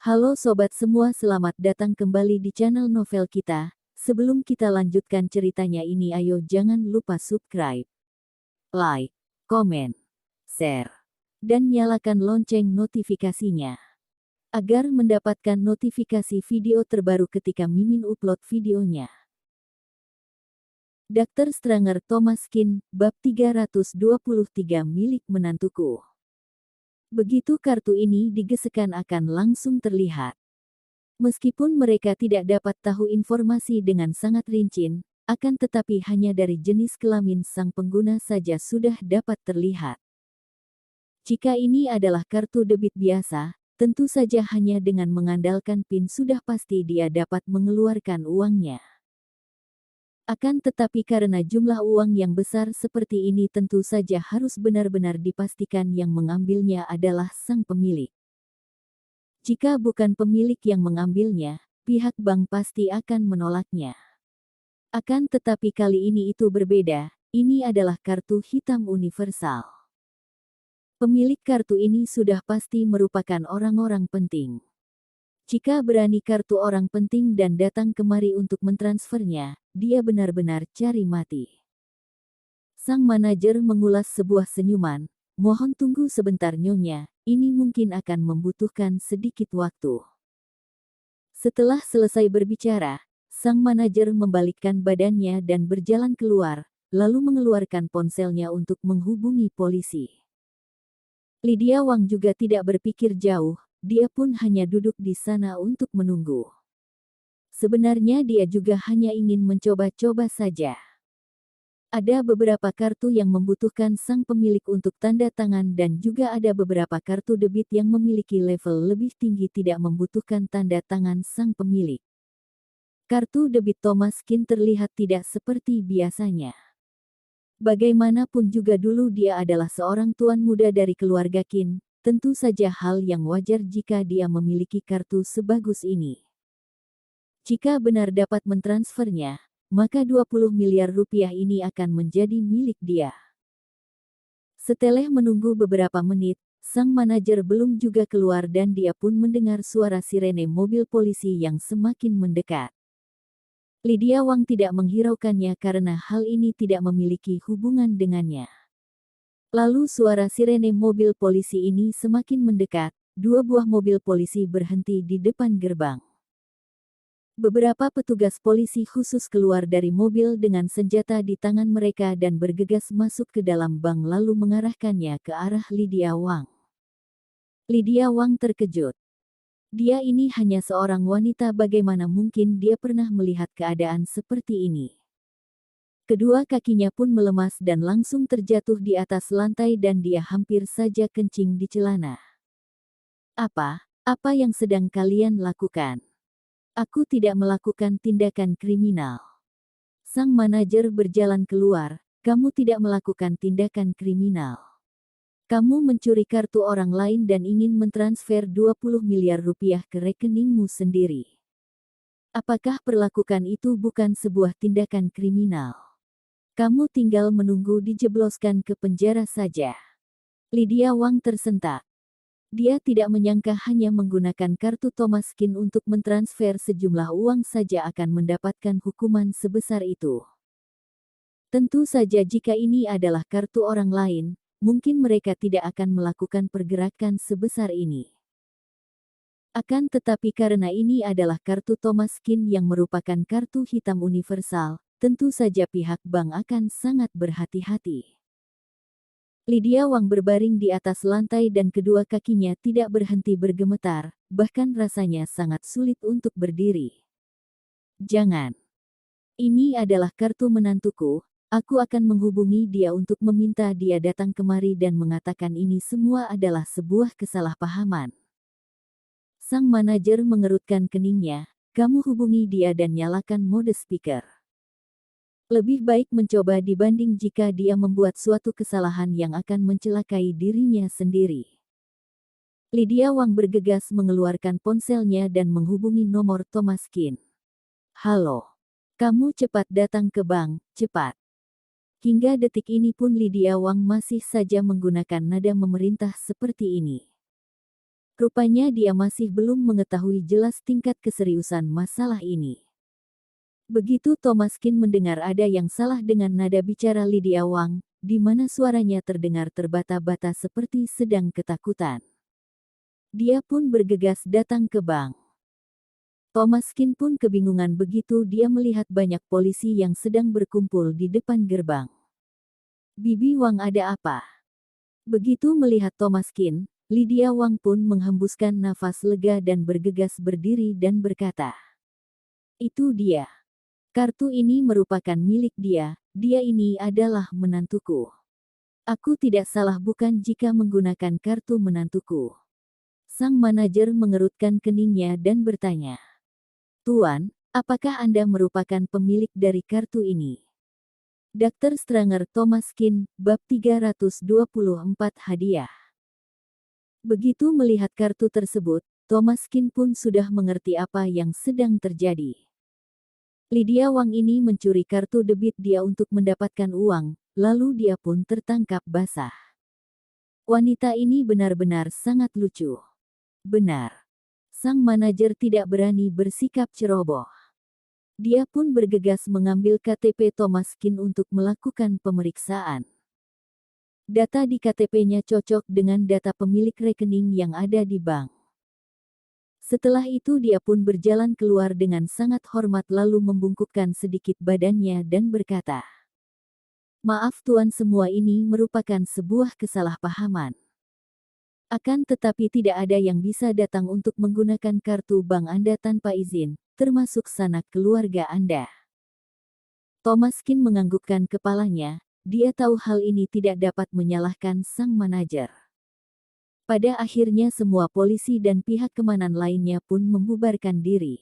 Halo sobat semua, selamat datang kembali di channel novel kita. Sebelum kita lanjutkan ceritanya ini, ayo jangan lupa subscribe, like, komen, share, dan nyalakan lonceng notifikasinya agar mendapatkan notifikasi video terbaru ketika Mimin upload videonya. Dr. Stranger Thomas Kin, bab 323 milik menantuku. Begitu kartu ini digesekkan akan langsung terlihat. Meskipun mereka tidak dapat tahu informasi dengan sangat rinci, akan tetapi hanya dari jenis kelamin sang pengguna saja sudah dapat terlihat. Jika ini adalah kartu debit biasa, tentu saja hanya dengan mengandalkan PIN sudah pasti dia dapat mengeluarkan uangnya. Akan tetapi karena jumlah uang yang besar seperti ini tentu saja harus benar-benar dipastikan yang mengambilnya adalah sang pemilik. Jika bukan pemilik yang mengambilnya, pihak bank pasti akan menolaknya. Akan tetapi kali ini itu berbeda, ini adalah kartu hitam universal. Pemilik kartu ini sudah pasti merupakan orang-orang penting. Jika berani kartu orang penting dan datang kemari untuk mentransfernya, dia benar-benar cari mati. Sang manajer mengulas sebuah senyuman, mohon tunggu sebentar nyonya, ini mungkin akan membutuhkan sedikit waktu. Setelah selesai berbicara, sang manajer membalikkan badannya dan berjalan keluar, lalu mengeluarkan ponselnya untuk menghubungi polisi. Lydia Wang juga tidak berpikir jauh, dia pun hanya duduk di sana untuk menunggu. Sebenarnya dia juga hanya ingin mencoba-coba saja. Ada beberapa kartu yang membutuhkan sang pemilik untuk tanda tangan dan juga ada beberapa kartu debit yang memiliki level lebih tinggi tidak membutuhkan tanda tangan sang pemilik. Kartu debit Thomas Kin terlihat tidak seperti biasanya. Bagaimanapun juga dulu dia adalah seorang tuan muda dari keluarga Kin, tentu saja hal yang wajar jika dia memiliki kartu sebagus ini. Jika benar dapat mentransfernya, maka 20 miliar rupiah ini akan menjadi milik dia. Setelah menunggu beberapa menit, sang manajer belum juga keluar dan dia pun mendengar suara sirene mobil polisi yang semakin mendekat. Lydia Wang tidak menghiraukannya karena hal ini tidak memiliki hubungan dengannya. Lalu suara sirene mobil polisi ini semakin mendekat, dua buah mobil polisi berhenti di depan gerbang. Beberapa petugas polisi khusus keluar dari mobil dengan senjata di tangan mereka dan bergegas masuk ke dalam bank lalu mengarahkannya ke arah Lydia Wang. Lydia Wang terkejut. Dia ini hanya seorang wanita, bagaimana mungkin dia pernah melihat keadaan seperti ini. Kedua kakinya pun melemas dan langsung terjatuh di atas lantai dan dia hampir saja kencing di celana. Apa yang sedang kalian lakukan? Aku tidak melakukan tindakan kriminal. Sang manajer berjalan keluar, kamu tidak melakukan tindakan kriminal. Kamu mencuri kartu orang lain dan ingin mentransfer 20 miliar rupiah ke rekeningmu sendiri. Apakah perlakukan itu bukan sebuah tindakan kriminal? Kamu tinggal menunggu dijebloskan ke penjara saja. Lydia Wang tersentak. Dia tidak menyangka hanya menggunakan kartu Thomas Kin untuk mentransfer sejumlah uang saja akan mendapatkan hukuman sebesar itu. Tentu saja jika ini adalah kartu orang lain, mungkin mereka tidak akan melakukan pergerakan sebesar ini. Akan tetapi karena ini adalah kartu Thomas Kin yang merupakan kartu hitam universal, tentu saja pihak bank akan sangat berhati-hati. Lydia Wang berbaring di atas lantai dan kedua kakinya tidak berhenti bergemetar, bahkan rasanya sangat sulit untuk berdiri. Jangan. Ini adalah kartu menantuku. Aku akan menghubungi dia untuk meminta dia datang kemari dan mengatakan ini semua adalah sebuah kesalahpahaman. Sang manajer mengerutkan keningnya, kamu hubungi dia dan nyalakan mode speaker. Lebih baik mencoba dibanding jika dia membuat suatu kesalahan yang akan mencelakai dirinya sendiri. Lydia Wang bergegas mengeluarkan ponselnya dan menghubungi nomor Thomas Kin. Halo. Kamu cepat datang ke bank, cepat. Hingga detik ini pun Lydia Wang masih saja menggunakan nada memerintah seperti ini. Rupanya dia masih belum mengetahui jelas tingkat keseriusan masalah ini. Begitu Thomas Kin mendengar ada yang salah dengan nada bicara Lydia Wang, di mana suaranya terdengar terbata-bata seperti sedang ketakutan. Dia pun bergegas datang ke bank. Thomas Kin pun kebingungan begitu dia melihat banyak polisi yang sedang berkumpul di depan gerbang. "Bibi Wang, ada apa?" Begitu melihat Thomas Kin, Lydia Wang pun menghembuskan nafas lega dan bergegas berdiri dan berkata, "Itu dia. Kartu ini merupakan milik dia, dia ini adalah menantuku. Aku tidak salah bukan jika menggunakan kartu menantuku." Sang manajer mengerutkan keningnya dan bertanya, "Tuan, apakah Anda merupakan pemilik dari kartu ini?" Dr. Stranger Thomas Kin, bab 324 hadiah. Begitu melihat kartu tersebut, Thomas Kin pun sudah mengerti apa yang sedang terjadi. Lydia Wang ini mencuri kartu debit dia untuk mendapatkan uang, lalu dia pun tertangkap basah. Wanita ini benar-benar sangat lucu. Benar. Sang manajer tidak berani bersikap ceroboh. Dia pun bergegas mengambil KTP Thomas Kin untuk melakukan pemeriksaan. Data di KTP-nya cocok dengan data pemilik rekening yang ada di bank. Setelah itu dia pun berjalan keluar dengan sangat hormat lalu membungkukkan sedikit badannya dan berkata, "Maaf tuan, semua ini merupakan sebuah kesalahpahaman. Akan tetapi tidak ada yang bisa datang untuk menggunakan kartu bank Anda tanpa izin, termasuk sanak keluarga Anda." Thomas Kin menganggukkan kepalanya. Dia tahu hal ini tidak dapat menyalahkan sang manajer. Pada akhirnya semua polisi dan pihak keamanan lainnya pun membubarkan diri.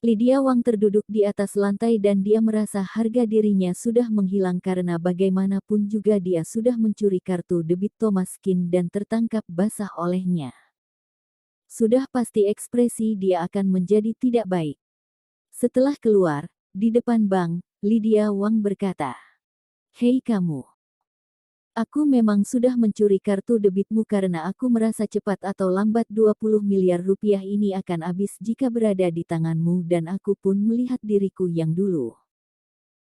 Lydia Wang terduduk di atas lantai dan dia merasa harga dirinya sudah menghilang karena bagaimanapun juga dia sudah mencuri kartu debit Thomas Kin dan tertangkap basah olehnya. Sudah pasti ekspresi dia akan menjadi tidak baik. Setelah keluar, di depan bank, Lydia Wang berkata, "Hei kamu. Aku memang sudah mencuri kartu debitmu karena aku merasa cepat atau lambat 20 miliar rupiah ini akan habis jika berada di tanganmu dan aku pun melihat diriku yang dulu.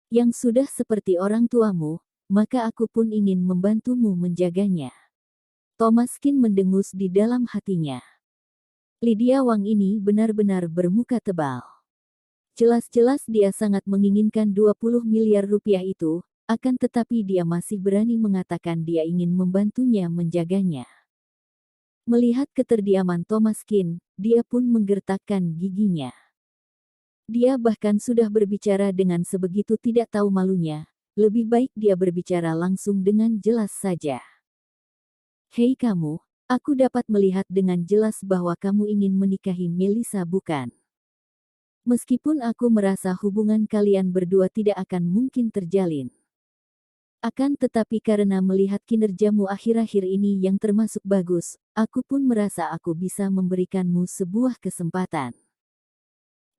Yang sudah seperti orang tuamu, maka aku pun ingin membantumu menjaganya." Thomas Kin mendengus di dalam hatinya. Lydia Wang ini benar-benar bermuka tebal. Jelas-jelas dia sangat menginginkan 20 miliar rupiah itu, akan tetapi dia masih berani mengatakan dia ingin membantunya menjaganya. Melihat keterdiaman Thomas Kin, dia pun menggertakkan giginya. Dia bahkan sudah berbicara dengan sebegitu tidak tahu malunya, lebih baik dia berbicara langsung dengan jelas saja. "Hei kamu, aku dapat melihat dengan jelas bahwa kamu ingin menikahi Melissa, bukan? Meskipun aku merasa hubungan kalian berdua tidak akan mungkin terjalin. Akan tetapi karena melihat kinerjamu akhir-akhir ini yang termasuk bagus, aku pun merasa aku bisa memberikanmu sebuah kesempatan.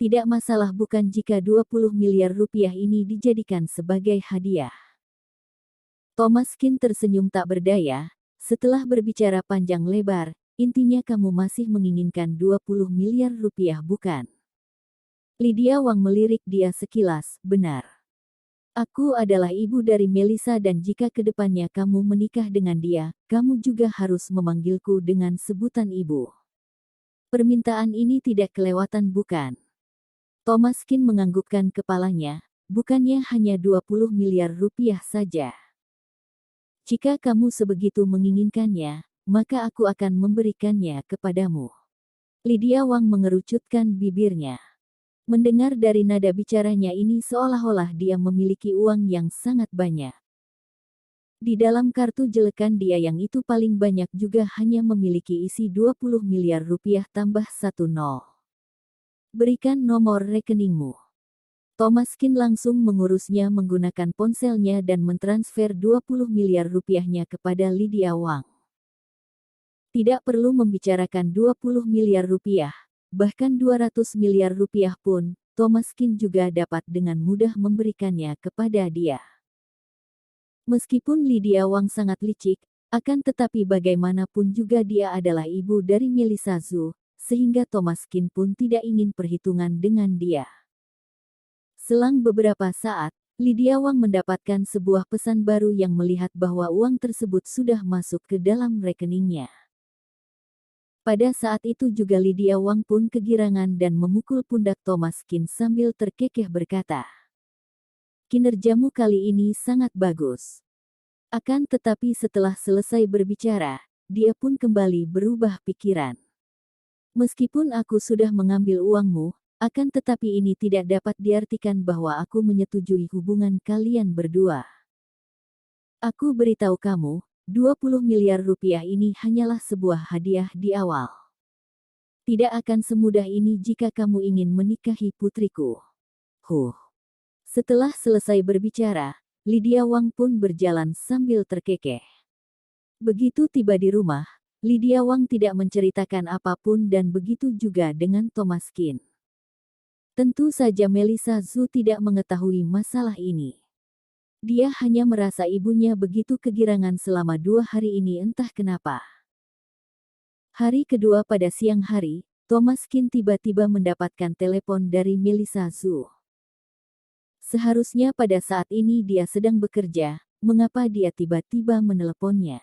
Tidak masalah bukan jika 20 miliar rupiah ini dijadikan sebagai hadiah." Thomas Kin tersenyum tak berdaya, setelah berbicara panjang lebar, "Intinya kamu masih menginginkan 20 miliar rupiah bukan?" Lydia Wang melirik dia sekilas, "Benar. Aku adalah ibu dari Melissa dan jika kedepannya kamu menikah dengan dia, kamu juga harus memanggilku dengan sebutan ibu. Permintaan ini tidak kelewatan bukan?" Thomas Kin menganggukkan kepalanya, "Bukannya hanya 20 miliar rupiah saja. Jika kamu sebegitu menginginkannya, maka aku akan memberikannya kepadamu." Lydia Wang mengerucutkan bibirnya. Mendengar dari nada bicaranya ini seolah-olah dia memiliki uang yang sangat banyak. Di dalam kartu jelekan dia yang itu paling banyak juga hanya memiliki isi 20 miliar rupiah tambah 10. "Berikan nomor rekeningmu." Thomas Kin langsung mengurusnya menggunakan ponselnya dan mentransfer 20 miliar rupiahnya kepada Lydia Wang. Tidak perlu membicarakan 20 miliar rupiah. Bahkan 200 miliar rupiah pun, Thomas Kin juga dapat dengan mudah memberikannya kepada dia. Meskipun Lydia Wang sangat licik, Akan tetapi bagaimanapun juga dia adalah ibu dari Melissa Zhu, sehingga Thomaskin pun tidak ingin perhitungan dengan dia. Selang beberapa saat, Lydia Wang mendapatkan sebuah pesan baru yang melihat bahwa uang tersebut sudah masuk ke dalam rekeningnya. Pada saat itu juga Lydia Wang pun kegirangan dan memukul pundak Thomaskin sambil terkekeh berkata, "Kinerjamu kali ini sangat bagus." Akan tetapi setelah selesai berbicara, dia pun kembali berubah pikiran. "Meskipun aku sudah mengambil uangmu, akan tetapi ini tidak dapat diartikan bahwa aku menyetujui hubungan kalian berdua. Aku beritahu kamu, 20 miliar rupiah ini hanyalah sebuah hadiah di awal. Tidak akan semudah ini jika kamu ingin menikahi putriku." Setelah selesai berbicara, Lydia Wang pun berjalan sambil terkekeh. Begitu tiba di rumah, Lydia Wang tidak menceritakan apapun dan begitu juga dengan Thomaskin. Tentu saja Melissa Zhu tidak mengetahui masalah ini. Dia hanya merasa ibunya begitu kegirangan selama 2 hari ini entah kenapa. Hari kedua pada siang hari, Thomaskin tiba-tiba mendapatkan telepon dari Melissa Zhu. Seharusnya pada saat ini dia sedang bekerja, mengapa dia tiba-tiba meneleponnya?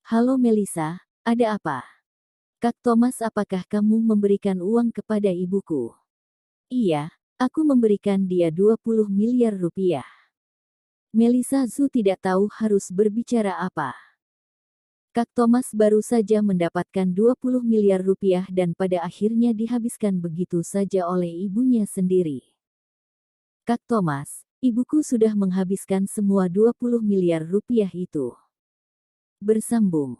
"Halo Melissa, ada apa?" "Kak Thomas, apakah kamu memberikan uang kepada ibuku?" "Iya, aku memberikan dia 20 miliar rupiah." Melissa Zhu tidak tahu harus berbicara apa. Kak Thomas baru saja mendapatkan 20 miliar rupiah dan pada akhirnya dihabiskan begitu saja oleh ibunya sendiri. "Kak Thomas, ibuku sudah menghabiskan semua 20 miliar rupiah itu." Bersambung.